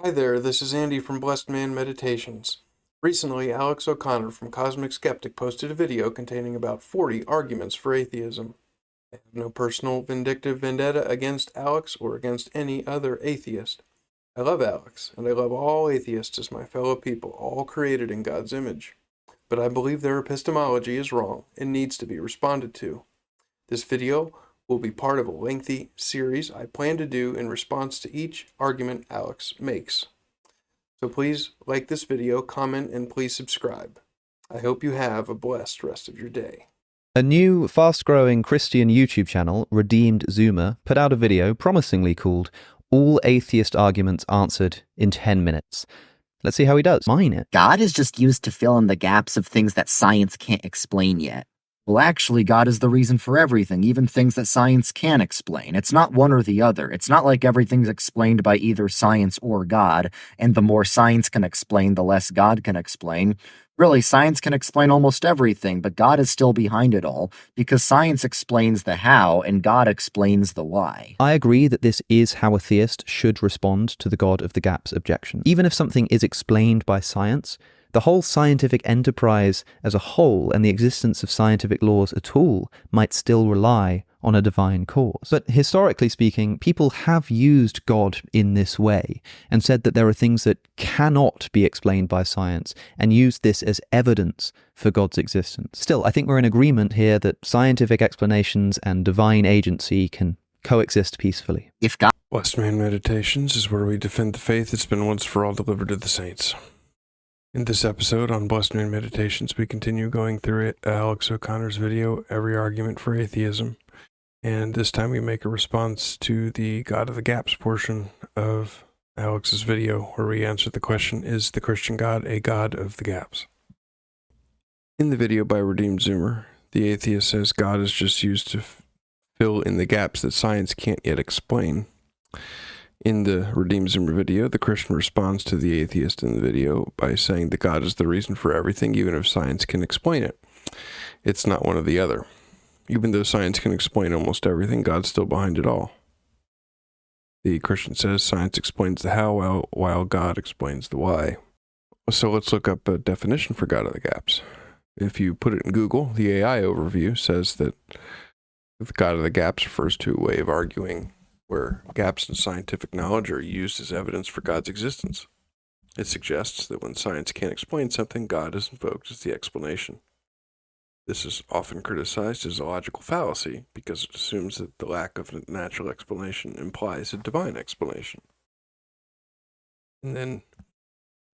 Hi there, this is Andy from Blessed Man Meditations. Recently, Alex O'Connor from Cosmic Skeptic posted a video containing about 40 arguments for atheism. I have no personal vindictive vendetta against Alex or against any other atheist. I love Alex, and I love all atheists as my fellow people, all created in God's image. But I believe their epistemology is wrong and needs to be responded to. This video will be part of a lengthy series I plan to do in response to each argument Alex makes. So please like this video, comment, and please subscribe. I hope you have a blessed rest of your day. A new, fast-growing Christian YouTube channel, Redeemed Zoomer, put out a video promisingly called All Atheist Arguments Answered in 10 Minutes. Let's see how he does. Mine it. God is just used to fill in the gaps of things that science can't explain yet. Well, actually, God is the reason for everything, even things that science can explain. It's not one or the other. It's not like everything's explained by either science or God, and the more science can explain, the less God can explain. Really, science can explain almost everything, but God is still behind it all, because science explains the how, and God explains the why. I agree that this is how a theist should respond to the God of the Gaps objection. Even if something is explained by science, the whole scientific enterprise as a whole and the existence of scientific laws at all might still rely on a divine cause. But historically speaking, people have used God in this way and said that there are things that cannot be explained by science and used this as evidence for God's existence. Still, I think we're in agreement here that scientific explanations and divine agency can coexist peacefully. If God... Blessed Man Meditations is where we defend the faith that's been once for all delivered to the saints. In this episode on Blessed Man Meditations, we continue going through Alex O'Connor's video, Every Argument for Atheism. And this time we make a response to the God of the Gaps portion of Alex's video, where we answer the question, is the Christian God a God of the gaps? In the video by Redeemed Zoomer, the atheist says God is just used to fill in the gaps that science can't yet explain. In the Redeemed Zoomer video, the Christian responds to the atheist in the video by saying that God is the reason for everything, even if science can explain it. It's not one or the other. Even though science can explain almost everything, God's still behind it all. The Christian says science explains the how while God explains the why. So let's look up a definition for God of the Gaps. If you put it in Google, the AI overview says that the God of the Gaps refers to a way of arguing where gaps in scientific knowledge are used as evidence for God's existence. It suggests that when science can't explain something, God is invoked as the explanation. This is often criticized as a logical fallacy because it assumes that the lack of a natural explanation implies a divine explanation. And then,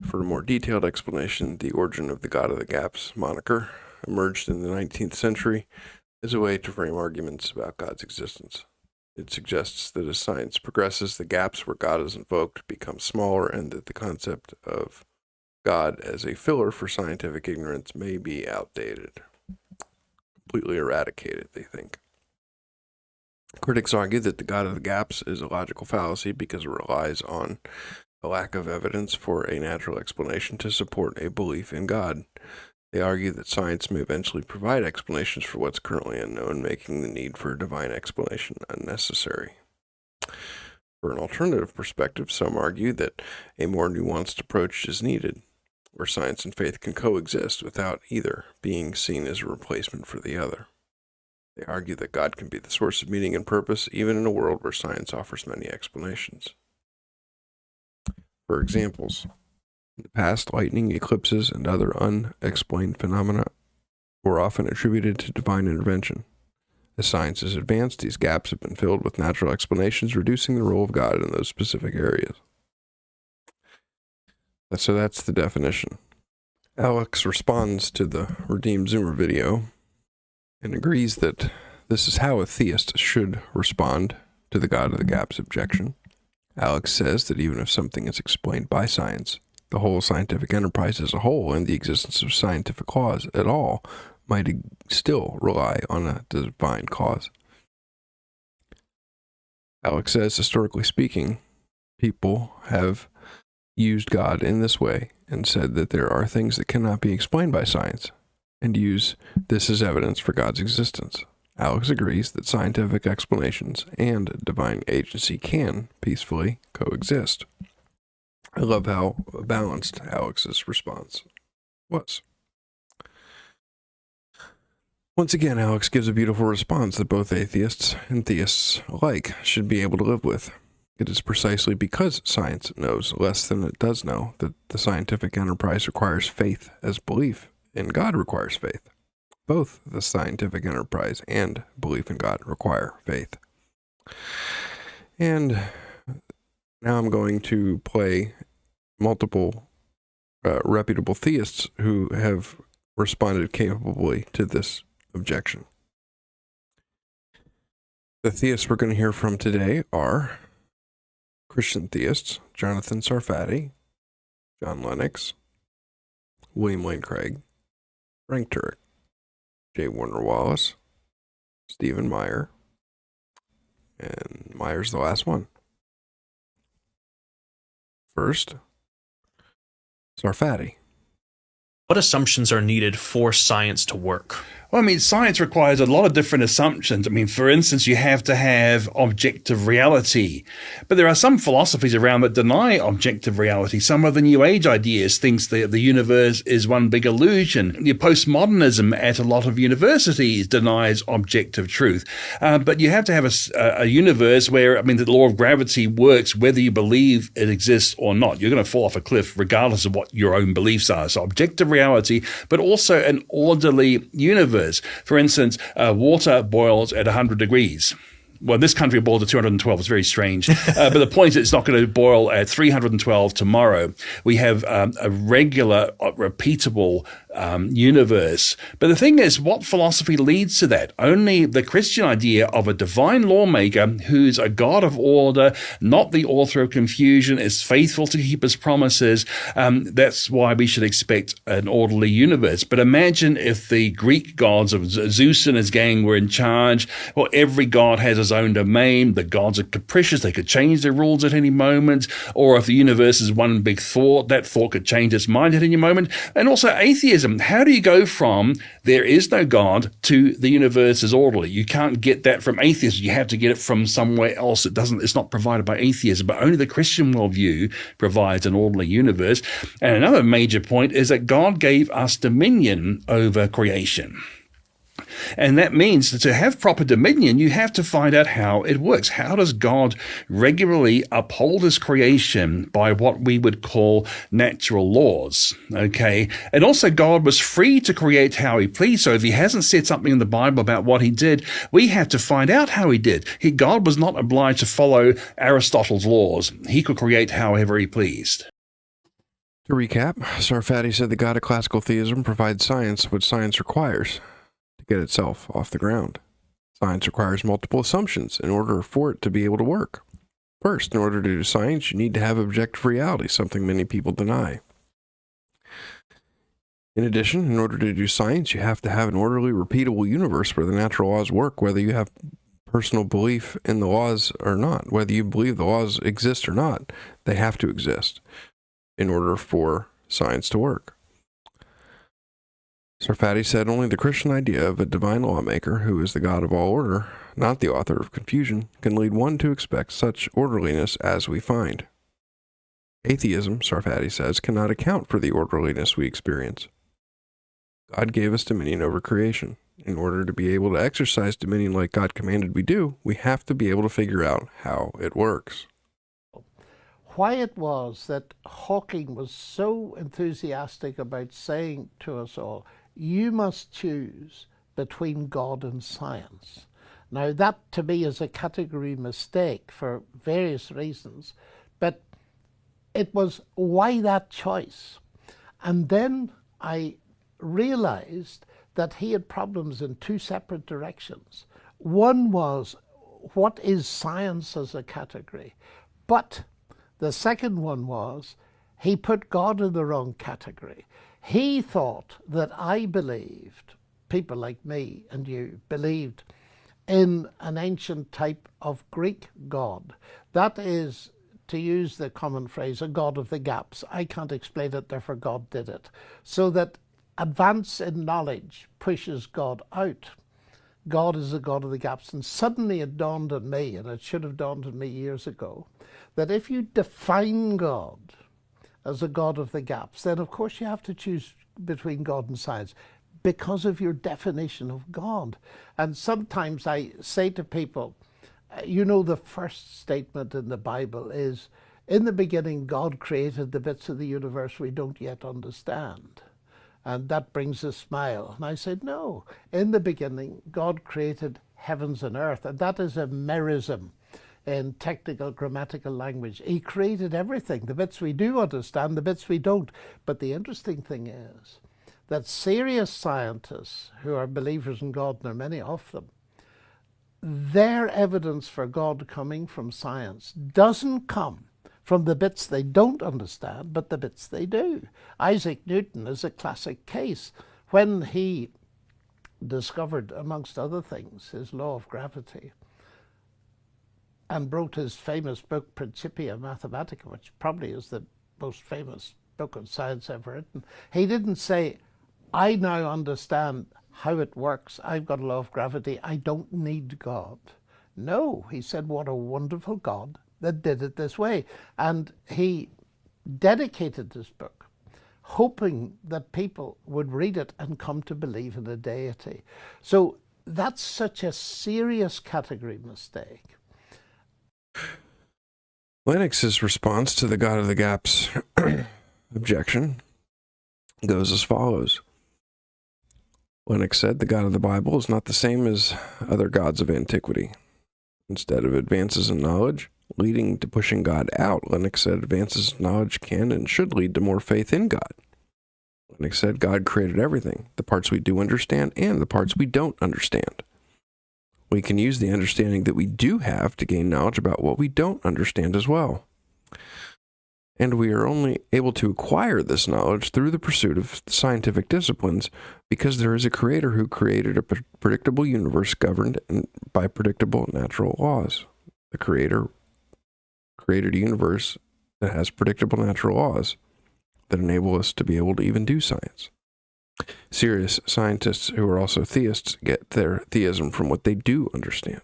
for a more detailed explanation, the origin of the God of the Gaps moniker emerged in the 19th century as a way to frame arguments about God's existence. It suggests that as science progresses, the gaps where God is invoked become smaller and that the concept of God as a filler for scientific ignorance may be outdated. Completely eradicated, they think. Critics argue that the God of the Gaps is a logical fallacy because it relies on a lack of evidence for a natural explanation to support a belief in God. They argue that science may eventually provide explanations for what's currently unknown, making the need for a divine explanation unnecessary. For an alternative perspective, some argue that a more nuanced approach is needed, where science and faith can coexist without either being seen as a replacement for the other. They argue that God can be the source of meaning and purpose, even in a world where science offers many explanations. For examples, in the past, lightning, eclipses, and other unexplained phenomena were often attributed to divine intervention. As science has advanced, these gaps have been filled with natural explanations, reducing the role of God in those specific areas. So that's the definition. Alex responds to the Redeemed Zoomer video and agrees that this is how a theist should respond to the God of the Gaps objection. Alex says that even if something is explained by science, the whole scientific enterprise as a whole and the existence of scientific laws at all might still rely on a divine cause. Alex says, historically speaking, people have used God in this way and said that there are things that cannot be explained by science and use this as evidence for God's existence. Alex agrees that scientific explanations and divine agency can peacefully coexist. love how balanced Alex's response was. Once again, Alex gives a beautiful response that both atheists and theists alike should be able to live with. It is precisely because science knows less than it does know that the scientific enterprise requires faith as belief in God requires faith. Both the scientific enterprise and belief in God require faith. And now I'm going to play multiple reputable theists who have responded capably to this objection. The theists we're going to hear from today are Christian theists, Jonathan Sarfati, John Lennox, William Lane Craig, Frank Turek, J. Warner Wallace, Stephen Meyer, and Meyer's the last one. First, Sarfati. What assumptions are needed for science to work? Well, I mean, science requires a lot of different assumptions. I mean, for instance, you have to have objective reality. But there are some philosophies around that deny objective reality. Some of the New Age ideas thinks that the universe is one big illusion. Your postmodernism at a lot of universities denies objective truth. But you have to have a universe where, I mean, the law of gravity works whether you believe it exists or not. You're going to fall off a cliff regardless of what your own beliefs are. So objective reality, but also an orderly universe. For instance, water boils at 100 degrees. Well, this country boiled at 212. It's very strange. But the point is it's not going to boil at 312 tomorrow. We have a regular, repeatable universe. But the thing is, what philosophy leads to that? Only the Christian idea of a divine lawmaker who's a God of order, not the author of confusion, is faithful to keep his promises. That's why we should expect an orderly universe. But imagine if the Greek gods of Zeus and his gang were in charge. Well, every god has his own domain. The gods are capricious. They could change their rules at any moment. Or if the universe is one big thought, that thought could change its mind at any moment. And also atheism. How do you go from there is no God to the universe is orderly? You can't get that from atheism. You have to get it from somewhere else. It's not provided by atheism, but only the Christian worldview provides an orderly universe. And another major point is that God gave us dominion over creation. And that means that to have proper dominion, you have to find out how it works. How does God regularly uphold his creation by what we would call natural laws? Okay. And also God was free to create how he pleased. So if he hasn't said something in the Bible about what he did, we have to find out how he did. God was not obliged to follow Aristotle's laws. He could create however he pleased. To recap, Sarfati said the God of classical theism provides science what science requires to get itself off the ground. Science requires multiple assumptions in order for it to be able to work. First, in order to do science, you need to have objective reality, something many people deny. In addition, in order to do science, you have to have an orderly, repeatable universe where the natural laws work, whether you have personal belief in the laws or not. Whether you believe the laws exist or not, they have to exist in order for science to work. Sarfati said only the Christian idea of a divine lawmaker, who is the God of all order, not the author of confusion, can lead one to expect such orderliness as we find. Atheism, Sarfati says, cannot account for the orderliness we experience. God gave us dominion over creation. In order to be able to exercise dominion like God commanded we do, we have to be able to figure out how it works. Why it was that Hawking was so enthusiastic about saying to us all, you must choose between God and science. Now that to me is a category mistake for various reasons, but it was why that choice? And then I realized that he had problems in two separate directions. One was, what is science as a category? But the second one was, he put God in the wrong category. He thought that I believed, people like me and you believed in an ancient type of Greek God. That is, to use the common phrase, a God of the gaps. I can't explain it, therefore God did it. So that advance in knowledge pushes God out. God is a God of the gaps. And suddenly it dawned on me, and it should have dawned on me years ago, that if you define God as a God of the gaps, then of course you have to choose between God and science because of your definition of God. And sometimes I say to people, you know, the first statement in the Bible is, in the beginning, God created the bits of the universe we don't yet understand. And that brings a smile. And I said, no, in the beginning, God created heavens and earth. And that is a merism in technical grammatical language. He created everything, the bits we do understand, the bits we don't. But the interesting thing is that serious scientists who are believers in God, and there are many of them, their evidence for God coming from science doesn't come from the bits they don't understand, but the bits they do. Isaac Newton is a classic case. When he discovered, amongst other things, his law of gravity, and wrote his famous book Principia Mathematica, which probably is the most famous book on science ever written, he didn't say, I now understand how it works. I've got a law of gravity. I don't need God. No, he said, what a wonderful God that did it this way. And he dedicated this book, hoping that people would read it and come to believe in a deity. So that's such a serious category mistake. Lennox's response to the God of the Gaps objection goes as follows. Lennox said the God of the Bible is not the same as other gods of antiquity. Instead of advances in knowledge leading to pushing God out, Lennox said advances in knowledge can and should lead to more faith in God. Lennox said God created everything, the parts we do understand and the parts we don't understand. We can use the understanding that we do have to gain knowledge about what we don't understand as well. And we are only able to acquire this knowledge through the pursuit of scientific disciplines because there is a creator who created a predictable universe governed by predictable natural laws. The creator created a universe that has predictable natural laws that enable us to be able to even do science. Serious scientists who are also theists get their theism from what they do understand.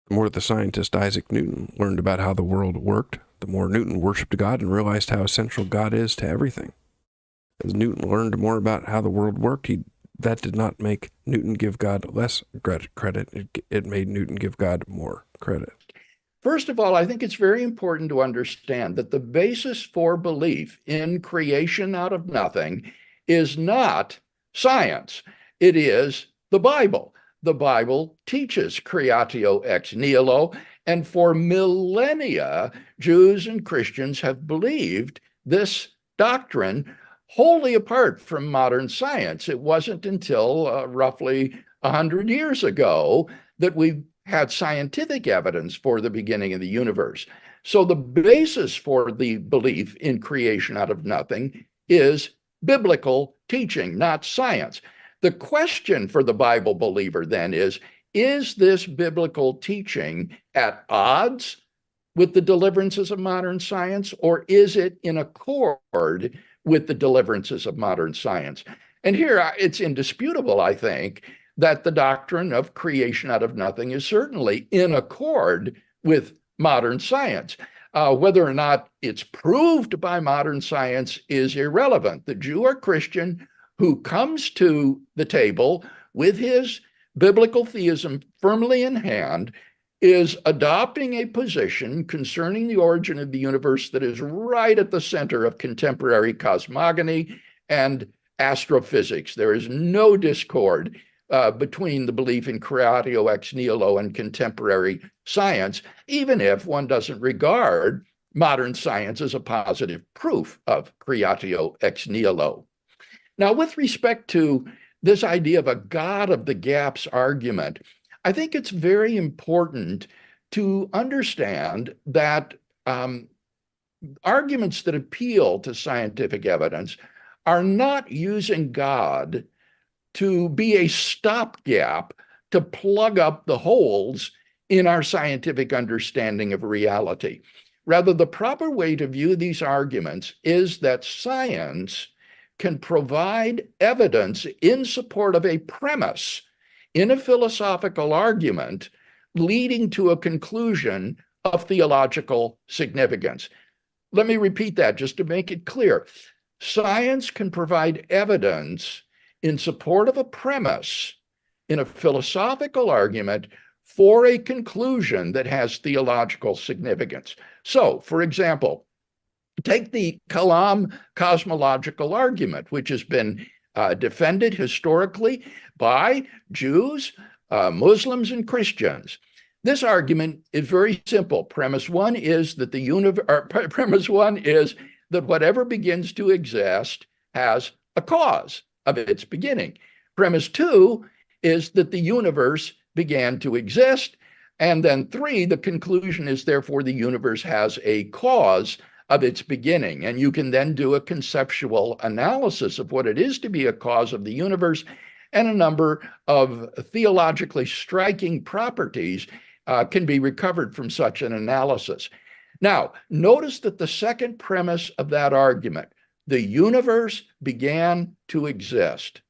The more the scientist Isaac Newton learned about how the world worked, the more Newton worshipped God and realized how essential God is to everything. As Newton learned more about how the world worked, that did not make Newton give God less credit. It made Newton give God more credit. First of all, I think it's very important to understand that the basis for belief in creation out of nothing is not science. It is the Bible. The Bible teaches creatio ex nihilo, and for millennia, Jews and Christians have believed this doctrine wholly apart from modern science. It wasn't until roughly 100 years ago that we had scientific evidence for the beginning of the universe. So the basis for the belief in creation out of nothing is biblical teaching, not science. The question for the Bible believer then is this biblical teaching at odds with the deliverances of modern science, or is it in accord with the deliverances of modern science? And here it's indisputable, I think, that the doctrine of creation out of nothing is certainly in accord with modern science. Whether or not it's proved by modern science is irrelevant. The Jew or Christian who comes to the table with his biblical theism firmly in hand is adopting a position concerning the origin of the universe that is right at the center of contemporary cosmogony and astrophysics. There is no discord between the belief in creatio ex nihilo and contemporary science, even if one doesn't regard modern science as a positive proof of creatio ex nihilo. Now, with respect to this idea of a God of the gaps argument, I think it's very important to understand that arguments that appeal to scientific evidence are not using God to be a stopgap to plug up the holes in our scientific understanding of reality. Rather, the proper way to view these arguments is that science can provide evidence in support of a premise in a philosophical argument leading to a conclusion of theological significance. let me repeat that just to make it clear. Science can provide evidence in support of a premise in a philosophical argument for a conclusion that has theological significance. So, for example, take the Kalam cosmological argument, which has been defended historically by Jews, Muslims, and Christians. This argument is very simple. Premise one is that whatever begins to exist has a cause of its beginning. Premise two is that the universe began to exist. And then three, the conclusion is therefore the universe has a cause of its beginning. And you can then do a conceptual analysis of what it is to be a cause of the universe, and a number of theologically striking properties can be recovered from such an analysis. Now, notice that the second premise of that argument, the universe began to exist,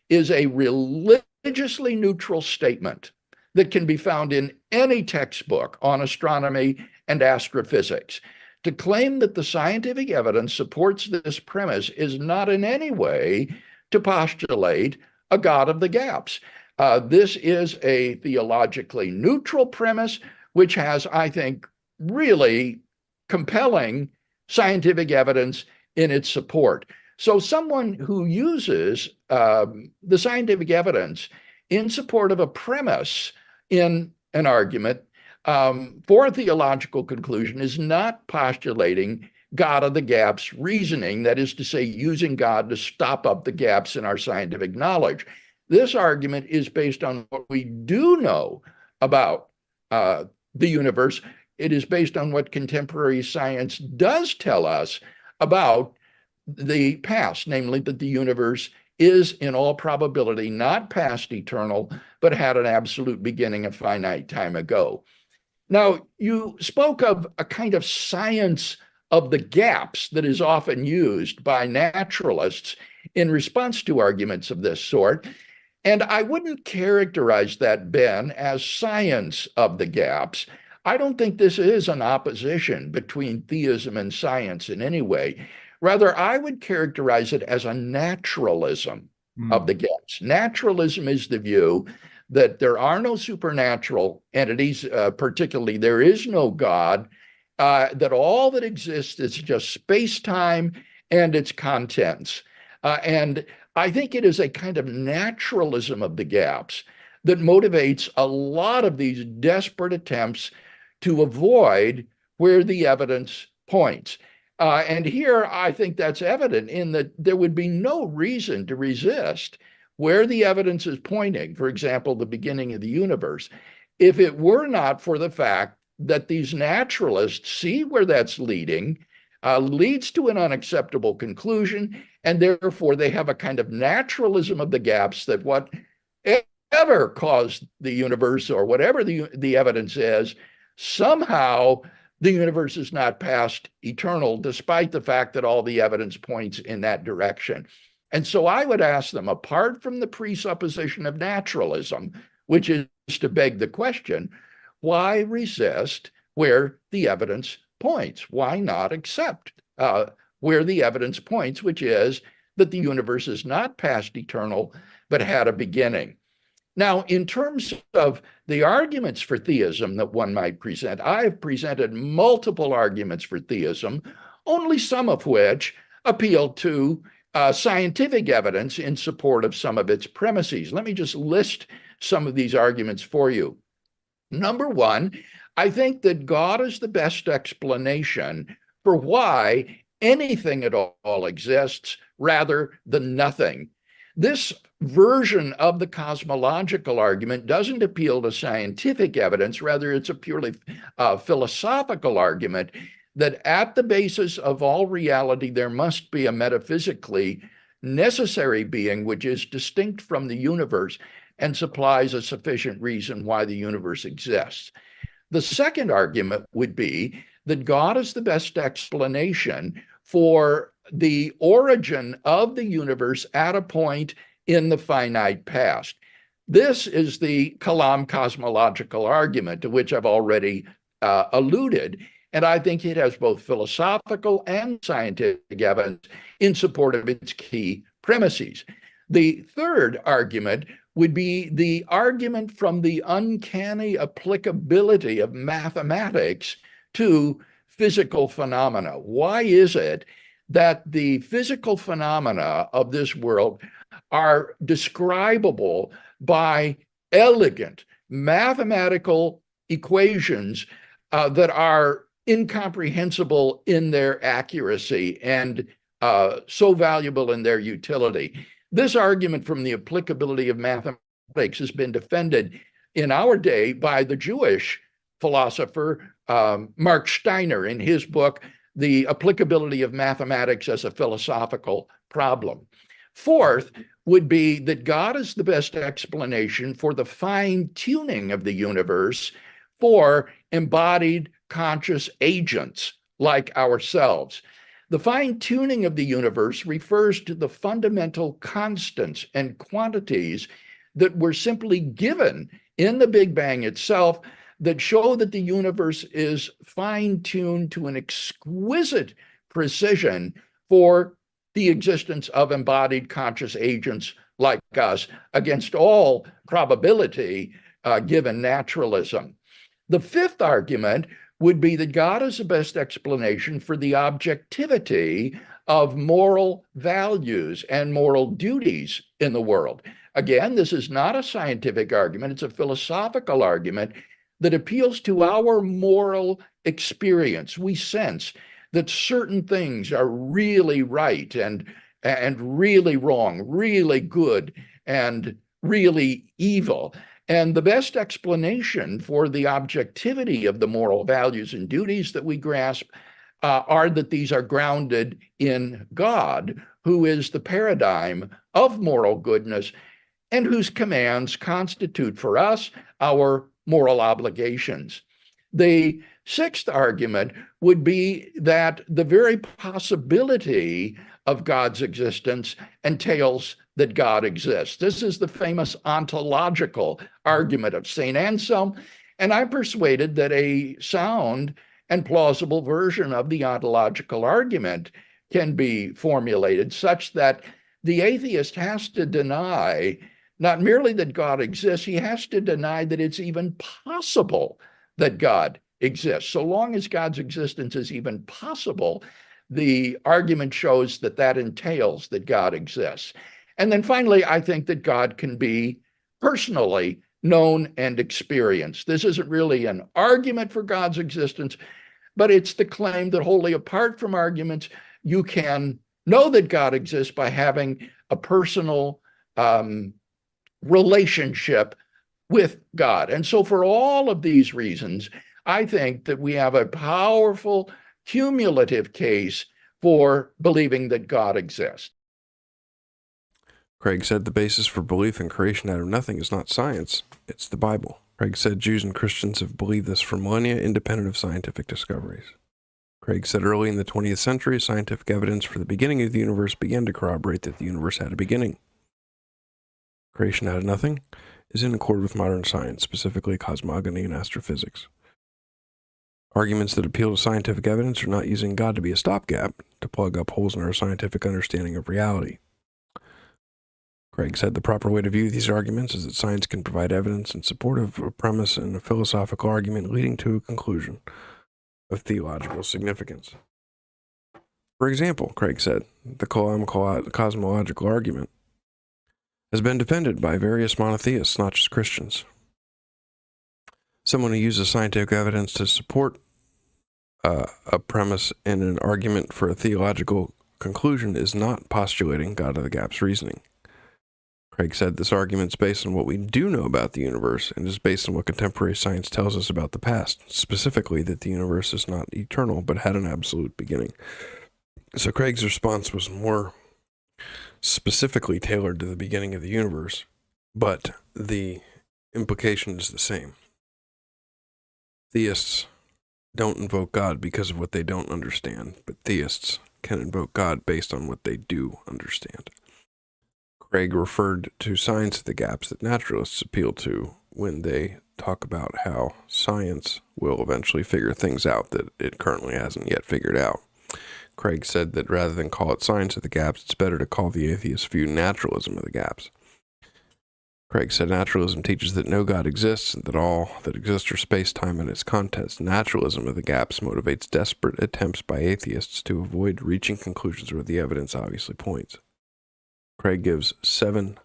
is a religiously neutral statement that can be found in any textbook on astronomy and astrophysics. To claim that the scientific evidence supports this premise is not in any way to postulate a God of the gaps. This is a theologically neutral premise, which has, I think, really compelling scientific evidence in its support. So someone who uses the scientific evidence in support of a premise in an argument for a theological conclusion is not postulating God of the gaps reasoning, that is to say, using God to stop up the gaps in our scientific knowledge. This argument is based on what we do know about the universe. It is based on what contemporary science does tell us about the past, namely that the universe is in all probability not past eternal, but had an absolute beginning a finite time ago. Now, you spoke of a kind of science of the gaps that is often used by naturalists in response to arguments of this sort. And I wouldn't characterize that, Ben, as science of the gaps. I don't think this is an opposition between theism and science in any way. Rather, I would characterize it as a naturalism of the gaps. Naturalism is the view that there are no supernatural entities, particularly there is no God, that all that exists is just space-time and its contents. And I think it is a kind of naturalism of the gaps that motivates a lot of these desperate attempts to avoid where the evidence points. And here I think that's evident in that there would be no reason to resist where the evidence is pointing, for example, the beginning of the universe, if it were not for the fact that these naturalists see where that's leading, leads to an unacceptable conclusion, and therefore they have a kind of naturalism of the gaps that whatever caused the universe or whatever the evidence is, somehow the universe is not past eternal, despite the fact that all the evidence points in that direction. And so I would ask them, apart from the presupposition of naturalism, which is to beg the question, why resist where the evidence points? Why not accept where the evidence points, which is that the universe is not past eternal, but had a beginning? Now, in terms of the arguments for theism that one might present, I've presented multiple arguments for theism, only some of which appeal to scientific evidence in support of some of its premises. Let me just list some of these arguments for you. Number one, I think that God is the best explanation for why anything at all exists rather than nothing. This version of the cosmological argument doesn't appeal to scientific evidence. Rather, it's a purely philosophical argument that at the basis of all reality, there must be a metaphysically necessary being which is distinct from the universe and supplies a sufficient reason why the universe exists. The second argument would be that God is the best explanation for the origin of the universe at a point in the finite past. This is the Kalam cosmological argument, to which I've already alluded. And I think it has both philosophical and scientific evidence in support of its key premises. The third argument would be the argument from the uncanny applicability of mathematics to physical phenomena. Why is it that the physical phenomena of this world are describable by elegant mathematical equations that are incomprehensible in their accuracy and so valuable in their utility? This argument from the applicability of mathematics has been defended in our day by the Jewish philosopher Mark Steiner in his book, The Applicability of Mathematics as a Philosophical Problem. Fourth would be that God is the best explanation for the fine-tuning of the universe for embodied conscious agents like ourselves. The fine-tuning of the universe refers to the fundamental constants and quantities that were simply given in the Big Bang itself that show that the universe is fine-tuned to an exquisite precision for the existence of embodied conscious agents like us against all probability given naturalism. The fifth argument would be that God is the best explanation for the objectivity of moral values and moral duties in the world. Again, this is not a scientific argument, it's a philosophical argument that appeals to our moral experience. We sense that certain things are really right and really wrong, really good and really evil. And the best explanation for the objectivity of the moral values and duties that we grasp are that these are grounded in God, who is the paradigm of moral goodness and whose commands constitute for us our moral obligations. The sixth argument would be that the very possibility of God's existence entails that God exists. This is the famous ontological argument of St. Anselm, and I'm persuaded that a sound and plausible version of the ontological argument can be formulated such that the atheist has to deny not merely that God exists, he has to deny that it's even possible that God exists. So long as God's existence is even possible, the argument shows that that entails that God exists. And then finally, I think that God can be personally known and experienced. This isn't really an argument for God's existence, but it's the claim that wholly apart from arguments, you can know that God exists by having a personal relationship with God. And so for all of these reasons, I think that we have a powerful cumulative case for believing that God exists. Craig said the basis for belief in creation out of nothing is not science, it's the Bible. Craig said Jews and Christians have believed this for millennia independent of scientific discoveries. Craig said early in the 20th century, scientific evidence for the beginning of the universe began to corroborate that the universe had a beginning. Creation out of nothing is in accord with modern science, specifically cosmogony and astrophysics. Arguments that appeal to scientific evidence are not using God to be a stopgap to plug up holes in our scientific understanding of reality. Craig said the proper way to view these arguments is that science can provide evidence in support of a premise and a philosophical argument leading to a conclusion of theological significance. For example, Craig said, the cosmological argument has been defended by various monotheists, not just Christians. Someone who uses scientific evidence to support a premise and an argument for a theological conclusion is not postulating God of the Gap's reasoning. Craig said this argument is based on what we do know about the universe and is based on what contemporary science tells us about the past, specifically that the universe is not eternal but had an absolute beginning. So Craig's response was more specifically tailored to the beginning of the universe, but the implication is the same. Theists don't invoke God because of what they don't understand, but theists can invoke God based on what they do understand. Craig referred to signs of the gaps that naturalists appeal to when they talk about how science will eventually figure things out that it currently hasn't yet figured out. Craig said that rather than call it science of the gaps, it's better to call the atheist view naturalism of the gaps. Craig said naturalism teaches that no God exists and that all that exists are space-time and its contents. Naturalism of the gaps motivates desperate attempts by atheists to avoid reaching conclusions where the evidence obviously points. Craig gives 7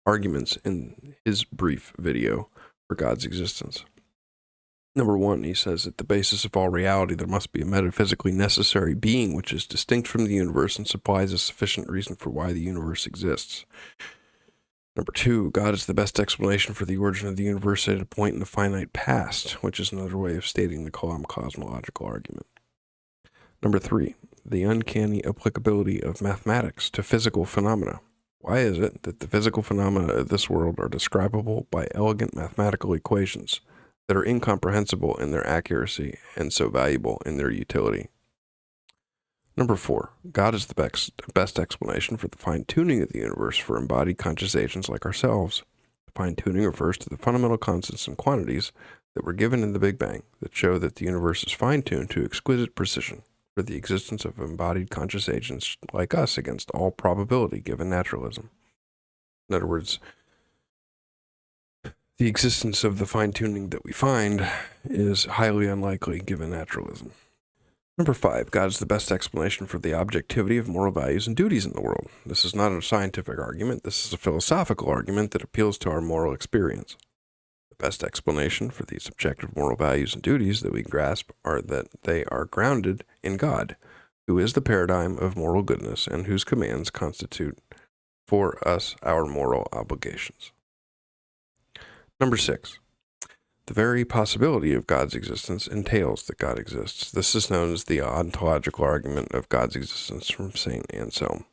arguments in his brief video for God's existence. Number 1, he says, at the basis of all reality, there must be a metaphysically necessary being which is distinct from the universe and supplies a sufficient reason for why the universe exists. Number 2, God is the best explanation for the origin of the universe at a point in the finite past, which is another way of stating the cosmological argument. Number 3, the uncanny applicability of mathematics to physical phenomena. Why is it that the physical phenomena of this world are describable by elegant mathematical equations that are incomprehensible in their accuracy and so valuable in their utility? Number 4, God is the best explanation for the fine-tuning of the universe for embodied conscious agents like ourselves. The fine-tuning refers to the fundamental constants and quantities that were given in the Big Bang that show that the universe is fine-tuned to exquisite precision for the existence of embodied conscious agents like us against all probability given naturalism. In other words, the existence of the fine-tuning that we find is highly unlikely given naturalism. Number 5, God is the best explanation for the objectivity of moral values and duties in the world. This is not a scientific argument. This is a philosophical argument that appeals to our moral experience. The best explanation for these objective moral values and duties that we grasp are that they are grounded in God, who is the paradigm of moral goodness and whose commands constitute for us our moral obligations. Number 6. The very possibility of God's existence entails that God exists. This is known as the ontological argument of God's existence from St. Anselm.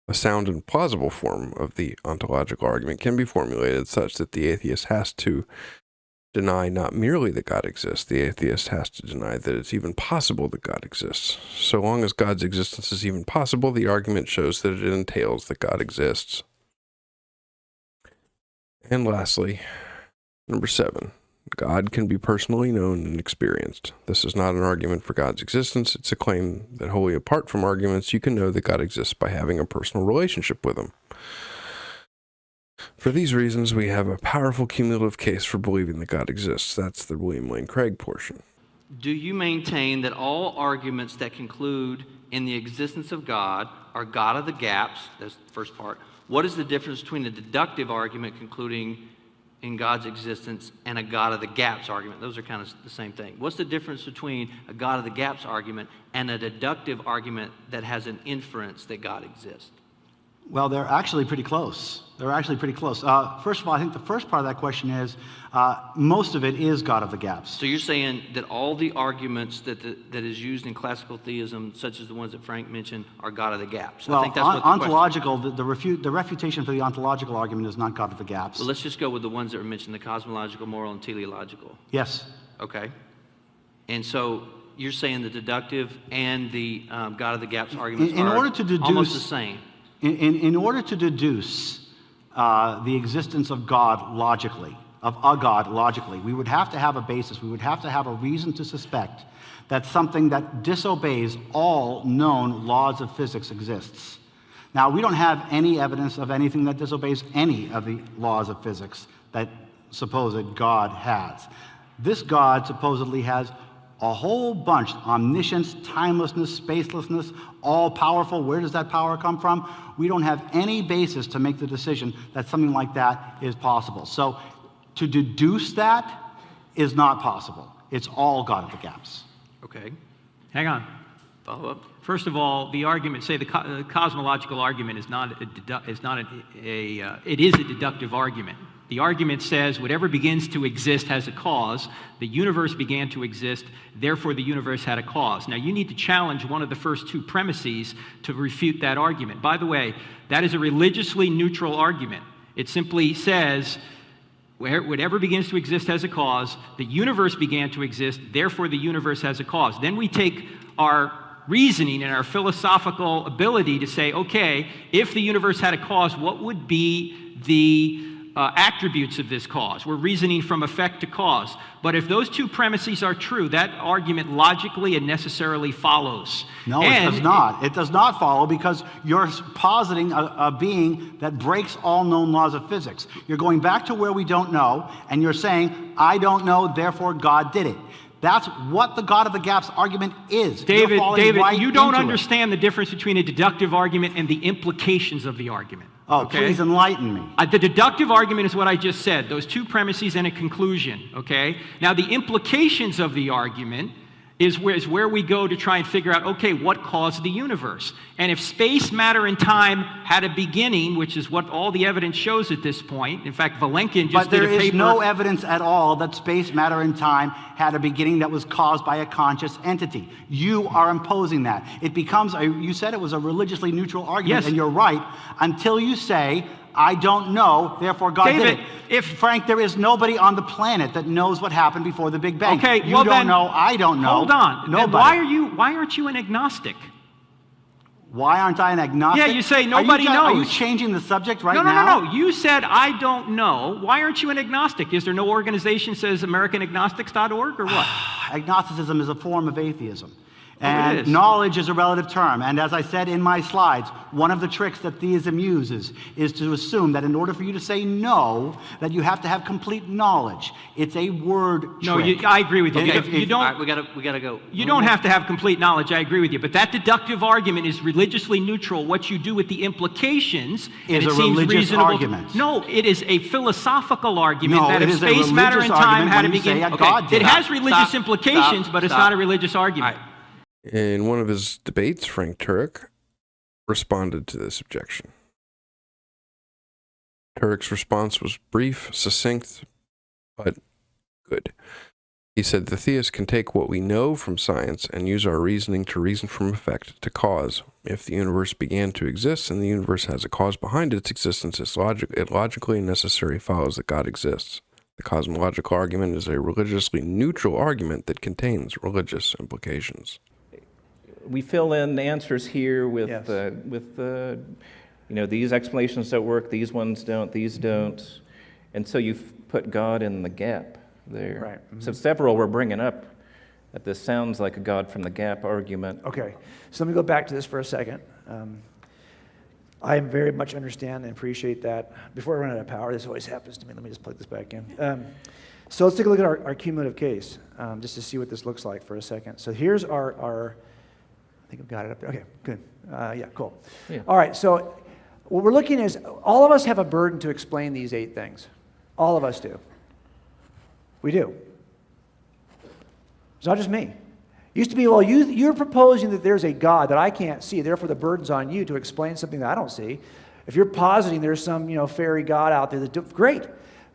A sound and plausible form of the ontological argument can be formulated such that the atheist has to deny not merely that God exists, the atheist has to deny that it's even possible that God exists. So long as God's existence is even possible, the argument shows that it entails that God exists. And lastly, number 7. God can be personally known and experienced. This is not an argument for God's existence. It's a claim that wholly apart from arguments, you can know that God exists by having a personal relationship with him. For these reasons, we have a powerful cumulative case for believing that God exists. That's the William Lane Craig portion. Do you maintain that all arguments that conclude in the existence of God are God of the gaps? That's the first part. What is the difference between a deductive argument concluding in God's existence and a God of the gaps argument? Those are kind of the same thing. What's the difference between a God of the gaps argument and a deductive argument that has an inference that God exists? Well, they're actually pretty close. First of all, I think the first part of that question is most of it is God of the gaps. So you're saying that all the arguments that is used in classical theism, such as the ones that Frank mentioned, are God of the gaps. Well, I think that's what ontological, the refutation for the ontological argument is not God of the gaps. Well, let's just go with the ones that were mentioned, the cosmological, moral, and teleological. Yes. Okay. And so you're saying the deductive and the God of the gaps arguments are almost the same. In order to deduce the existence of God logically, of a God logically, we would have to have a basis. We would have to have a reason to suspect that something that disobeys all known laws of physics exists. Now, we don't have any evidence of anything that disobeys any of the laws of physics that supposed God has. This God supposedly has a whole bunch: omniscience, timelessness, spacelessness, all-powerful. Where does that power come from? We don't have any basis to make the decision that something like that is possible. So to deduce that is not possible. It's all God of the gaps. Okay. Hang on. Follow up. First of all, the argument, say the cosmological argument is it is a deductive argument. The argument says whatever begins to exist has a cause. The universe began to exist, therefore the universe had a cause. Now you need to challenge one of the first two premises to refute that argument. By the way, that is a religiously neutral argument. It simply says whatever begins to exist has a cause. The universe began to exist, therefore the universe has a cause. Then we take our reasoning and our philosophical ability to say, okay, if the universe had a cause, what would be the attributes of this cause. We're reasoning from effect to cause. But if those two premises are true, that argument logically and necessarily follows. No, it does not. It does not follow because you're positing a being that breaks all known laws of physics. You're going back to where we don't know, and you're saying, I don't know, therefore God did it. That's what the God of the gaps argument is. David, you don't understand the difference between a deductive argument and the implications of the argument. Oh, okay? Please enlighten me. The deductive argument is what I just said, those two premises and a conclusion, okay? Now, the implications of the argument is where we go to try and figure out, okay, what caused the universe? And if space, matter, and time had a beginning, which is what all the evidence shows at this point, in fact, Valenkin just did a paper... But there is no evidence at all that space, matter, and time had a beginning that was caused by a conscious entity. You are imposing that. It becomes, you said it was a religiously neutral argument, yes. And you're right, until you say, I don't know, therefore God did it. Frank, there is nobody on the planet that knows what happened before the Big Bang. Okay, you don't know, I don't know. Hold on. Nobody. Why aren't you an agnostic? Why aren't I an agnostic? Yeah, you say nobody knows. Are you changing the subject right now? No. You said, I don't know. Why aren't you an agnostic? Is there no organization that says AmericanAgnostics.org or what? Agnosticism is a form of atheism. Oh, And knowledge is a relative term. And as I said in my slides, one of the tricks that theism uses is to assume that in order for you to say no, that you have to have complete knowledge. It's a word trick. No, I agree with you. You don't. All right, we gotta go. You don't have to have complete knowledge. I agree with you. But that deductive argument is religiously neutral. What you do with the implications is a religious argument. No, it is a philosophical argument that it if is a space, matter, and time had a beginning. Okay. It has religious implications, but it's not a religious argument. In one of his debates, Frank Turek responded to this objection. Turek's response was brief, succinct, but good. He said, the theist can take what we know from science and use our reasoning to reason from effect to cause. If the universe began to exist and the universe has a cause behind its existence, it logically and necessarily follows that God exists. The cosmological argument is a religiously neutral argument that contains religious implications. We fill in the answers here with these explanations don't work, these ones don't, these don't, and so you've put God in the gap there. Right. Mm-hmm. So several were bringing up that this sounds like a God from the gap argument. Okay, so let me go back to this for a second. I very much understand and appreciate that. Before I run out of power, this always happens to me. Let me just plug this back in. So let's take a look at our cumulative case, just to see what this looks like for a second. So here's our I think I've got it up there. Okay, good. Yeah, cool. Yeah. All right, so what we're looking is, all of us have a burden to explain these 8 things. All of us do. We do. It's not just me. It used to be, well, you're proposing that there's a God that I can't see, therefore the burden's on you to explain something that I don't see. If you're positing there's some, fairy God out there, great,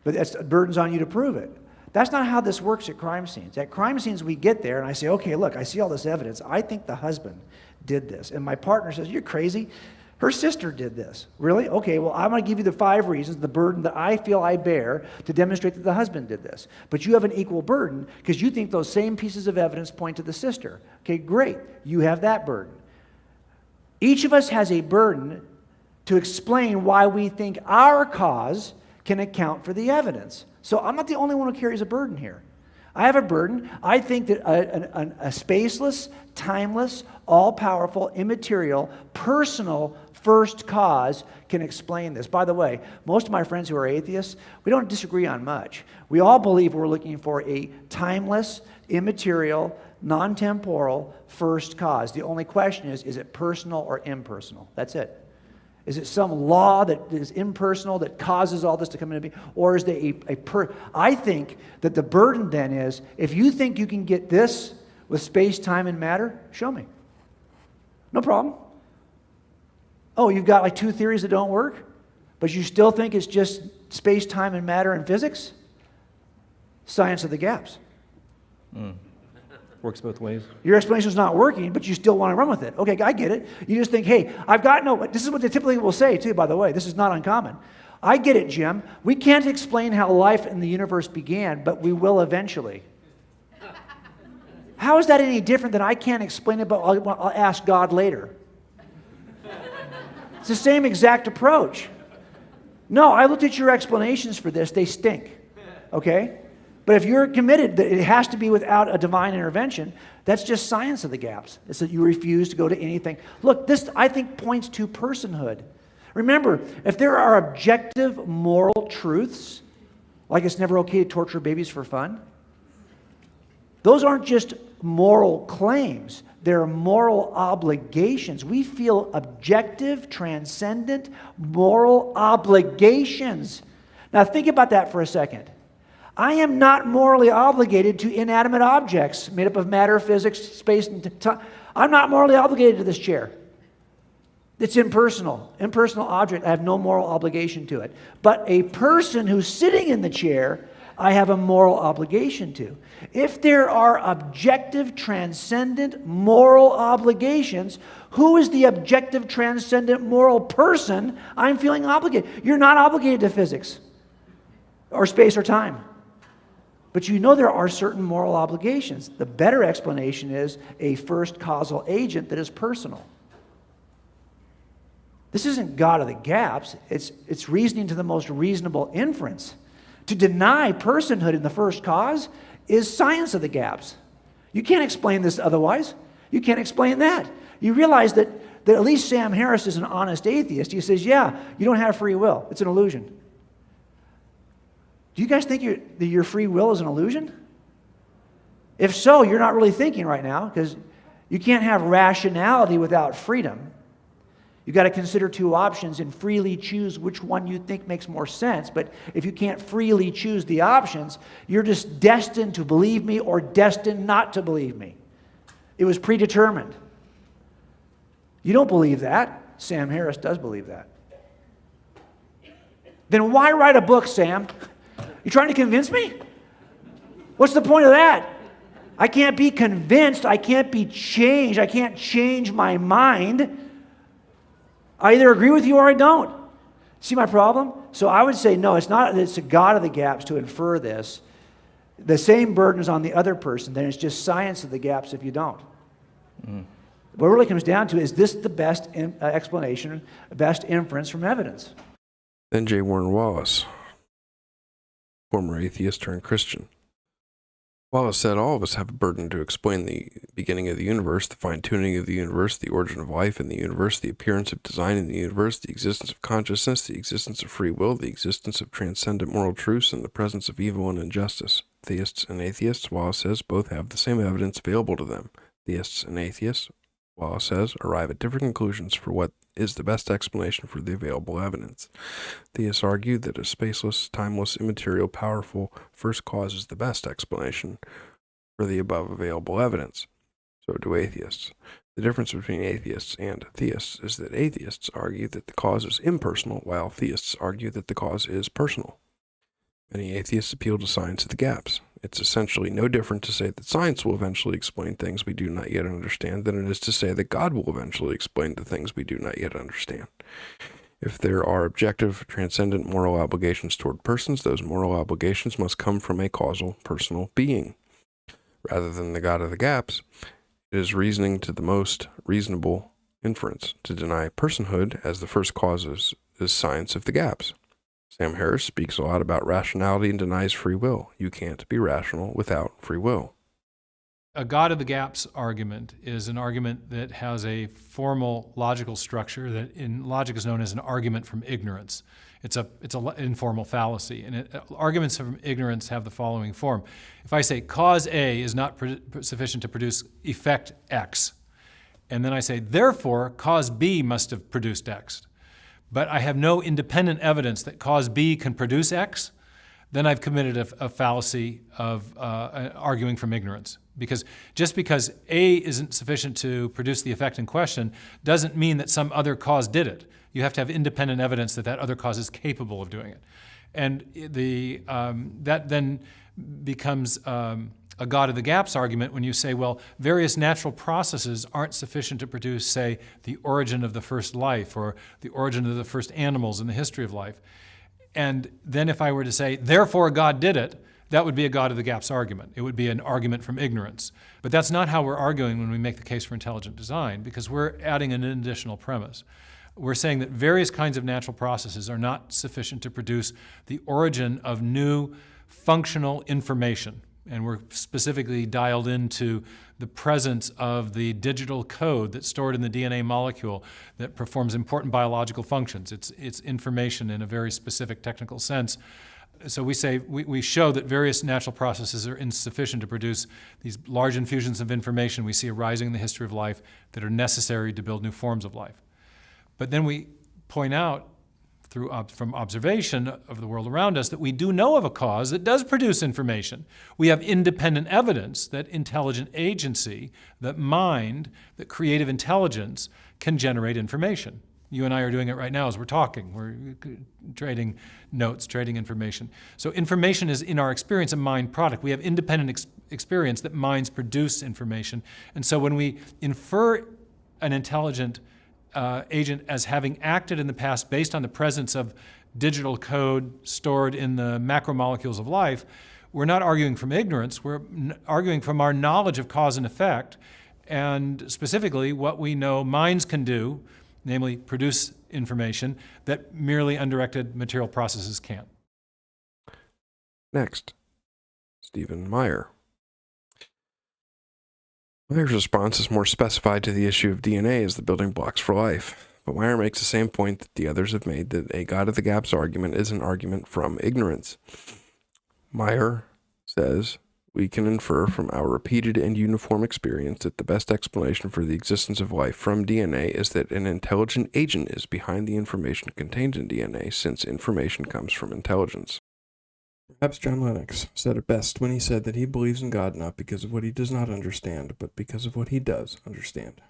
but that's burden's on you to prove it. That's not how this works at crime scenes. At crime scenes, we get there and I say, okay, look, I see all this evidence. I think the husband did this. And my partner says, you're crazy. Her sister did this. Really? Okay, well, I'm going to give you the 5 reasons, the burden that I feel I bear to demonstrate that the husband did this. But you have an equal burden because you think those same pieces of evidence point to the sister. Okay, great. You have that burden. Each of us has a burden to explain why we think our cause can account for the evidence. So I'm not the only one who carries a burden here. I have a burden. I think that a spaceless, timeless, all-powerful, immaterial, personal first cause can explain this. By the way, most of my friends who are atheists, we don't disagree on much. We all believe we're looking for a timeless, immaterial, non-temporal first cause. The only question is it personal or impersonal? That's it. Is it some law that is impersonal that causes all this to come into being? Or is there I think that the burden then is, if you think you can get this with space, time, and matter, show me. No problem. Oh, you've got like 2 theories that don't work, but you still think it's just space, time, and matter and physics? Science of the gaps. Works both ways. Your explanation's not working, but you still want to run with it. Okay, I get it. You just think, hey, I've got this is what they typically will say too, by the way. This is not uncommon. I get it, Jim. We can't explain how life in the universe began, but we will eventually. How is that any different than I can't explain it, but I'll ask God later? It's the same exact approach. No, I looked at your explanations for this. They stink. Okay? But if you're committed that it has to be without a divine intervention, that's just science of the gaps. It's that you refuse to go to anything. Look, this, I think, points to personhood. Remember, if there are objective moral truths, like it's never okay to torture babies for fun, those aren't just moral claims. They're moral obligations. We feel objective, transcendent, moral obligations. Now think about that for a second. I am not morally obligated to inanimate objects made up of matter, physics, space, and time. I'm not morally obligated to this chair. It's impersonal. Impersonal object, I have no moral obligation to it. But a person who's sitting in the chair, I have a moral obligation to. If there are objective, transcendent, moral obligations, who is the objective, transcendent, moral person I'm feeling obligated? You're not obligated to physics or space or time. But you know there are certain moral obligations. The better explanation is a first causal agent that is personal. This isn't God of the gaps. It's reasoning to the most reasonable inference. To deny personhood in the first cause is science of the gaps. You can't explain this otherwise. You can't explain that. You realize that at least Sam Harris is an honest atheist. He says, yeah, you don't have free will. It's an illusion. Do you guys think that your free will is an illusion? If so, you're not really thinking right now, because you can't have rationality without freedom. You've got to consider two options and freely choose which one you think makes more sense. But if you can't freely choose the options, you're just destined to believe me or destined not to believe me. It was predetermined. You don't believe that. Sam Harris does believe that. Then why write a book, Sam? You trying to convince me? What's the point of that? I can't be convinced. I can't be changed. I can't change my mind. I either agree with you or I don't. See my problem? So I would say, no, it's not that it's a God of the gaps to infer this. The same burden is on the other person. Then it's just science of the gaps if you don't. What it really comes down to is this the best explanation, best inference from evidence? Then J. Warner Wallace, former atheist turned Christian. Wallace said all of us have a burden to explain the beginning of the universe, the fine-tuning of the universe, the origin of life in the universe, the appearance of design in the universe, the existence of consciousness, the existence of free will, the existence of transcendent moral truths, and the presence of evil and injustice. Theists and atheists, Wallace says, both have the same evidence available to them. Theists and atheists, Wallace says, arrive at different conclusions for what is the best explanation for the available evidence. Theists argue that a spaceless, timeless, immaterial, powerful first cause is the best explanation for the above available evidence. So do atheists. The difference between atheists and theists is that atheists argue that the cause is impersonal, while theists argue that the cause is personal. Many atheists appeal to science of the gaps. It's essentially no different to say that science will eventually explain things we do not yet understand than it is to say that God will eventually explain the things we do not yet understand. If there are objective, transcendent moral obligations toward persons, those moral obligations must come from a causal, personal being. Rather than the God of the gaps, it is reasoning to the most reasonable inference. To deny personhood as the first cause is science of the gaps. Sam Harris speaks a lot about rationality and denies free will. You can't be rational without free will. A God of the gaps argument is an argument that has a formal logical structure that in logic is known as an argument from ignorance. It's an informal fallacy. And arguments from ignorance have the following form. If I say cause A is not sufficient to produce effect X, and then I say, therefore, cause B must have produced X, but I have no independent evidence that cause B can produce X, then I've committed a fallacy of arguing from ignorance. Because just because A isn't sufficient to produce the effect in question doesn't mean that some other cause did it. You have to have independent evidence that that other cause is capable of doing it. And that then becomes a God of the gaps argument when you say, well, various natural processes aren't sufficient to produce, say, the origin of the first life or the origin of the first animals in the history of life. And then if I were to say, therefore God did it, that would be a God of the gaps argument. It would be an argument from ignorance. But that's not how we're arguing when we make the case for intelligent design, because we're adding an additional premise. we're saying that various kinds of natural processes are not sufficient to produce the origin of new functional information. And we're specifically dialed into the presence of the digital code that's stored in the DNA molecule that performs important biological functions. It's information in a very specific technical sense. So we show that various natural processes are insufficient to produce these large infusions of information we see arising in the history of life that are necessary to build new forms of life. But then we point out from observation of the world around us that we do know of a cause that does produce information. We have independent evidence that intelligent agency, that mind, that creative intelligence can generate information. You and I are doing it right now as we're talking. We're trading notes, trading information. So information is, in our experience, a mind product. We have independent experience that minds produce information. And so when we infer an intelligent agent as having acted in the past based on the presence of digital code stored in the macromolecules of life, we're not arguing from ignorance, we're arguing from our knowledge of cause and effect, and specifically what we know minds can do, namely produce information that merely undirected material processes can't. Next, Stephen Meyer. Meyer's response is more specified to the issue of DNA as the building blocks for life, but Meyer makes the same point that the others have made, that a God of the gaps argument is an argument from ignorance. Meyer says, we can infer from our repeated and uniform experience that the best explanation for the existence of life from DNA is that an intelligent agent is behind the information contained in DNA, since information comes from intelligence. Perhaps John Lennox said it best when he said that he believes in God not because of what he does not understand, but because of what he does understand.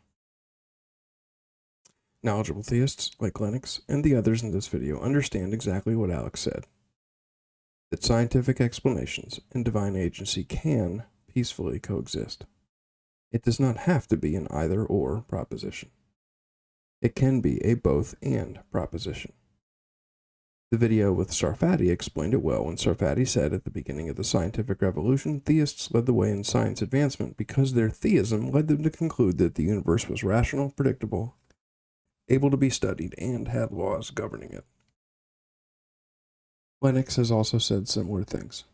Knowledgeable theists, like Lennox and the others in this video, understand exactly what Alex said, that scientific explanations and divine agency can peacefully coexist. It does not have to be an either-or proposition. It can be a both-and proposition. The video with Sarfati explained it well when Sarfati said at the beginning of the scientific revolution, theists led the way in science advancement because their theism led them to conclude that the universe was rational, predictable, able to be studied, and had laws governing it. Lennox has also said similar things.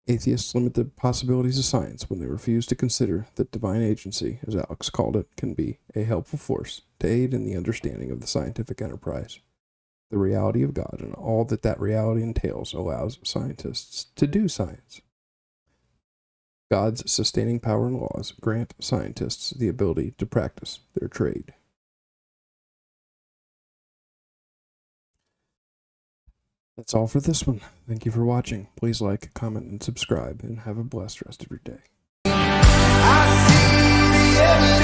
Atheists limit the possibilities of science when they refuse to consider that divine agency, as Alex called it, can be a helpful force to aid in the understanding of the scientific enterprise. The reality of God and all that that reality entails allows scientists to do science. God's sustaining power and laws grant scientists the ability to practice their trade. That's all for this one. Thank you for watching. Please like, comment, and subscribe, and have a blessed rest of your day. I see the evidence.